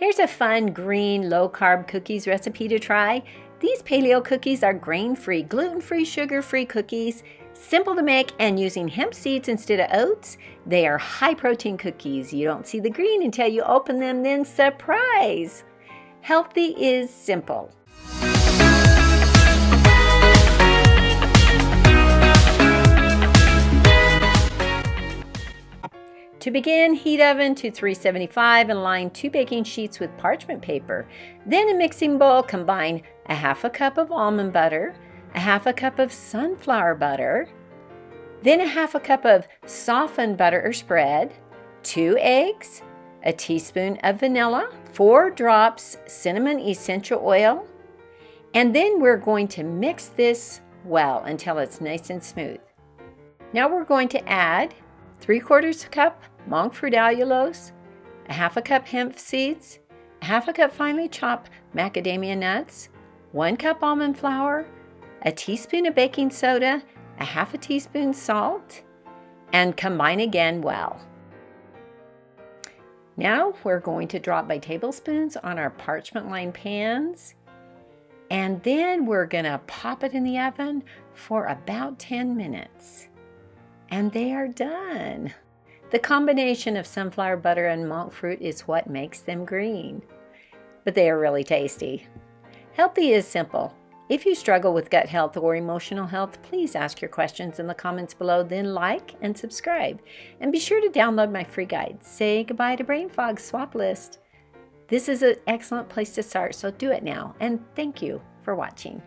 Here's a fun green low-carb cookies recipe to try. These paleo cookies are grain-free, gluten-free, sugar-free cookies, simple to make and using hemp seeds instead of oats. They are high-protein cookies. You don't see the green until you open them, then surprise! Healthy is simple. To begin, heat oven to 375 and line 2 baking sheets with parchment paper. Then in a mixing bowl, combine a half a cup of almond butter, a half a cup of sunflower butter, then a half a cup of softened butter or spread, 2 eggs, a teaspoon of vanilla, 4 drops cinnamon essential oil, and then we're going to mix this well until it's nice and smooth. Now we're going to add 3/4 cup monk fruit allulose, a half a cup hemp seeds, a half a cup finely chopped macadamia nuts, 1 cup almond flour, a teaspoon of baking soda, a half a teaspoon salt, and combine again well. Now we're going to drop by tablespoons on our parchment lined pans, and then we're gonna pop it in the oven for about 10 minutes. And they are done. The combination of sunflower butter and monk fruit is what makes them green, but they are really tasty. Healthy is simple. If you struggle with gut health or emotional health, please ask your questions in the comments below, then like and subscribe. And be sure to download my free guide, Say Goodbye to Brain Fog Swap List. This is an excellent place to start, so do it now. And thank you for watching.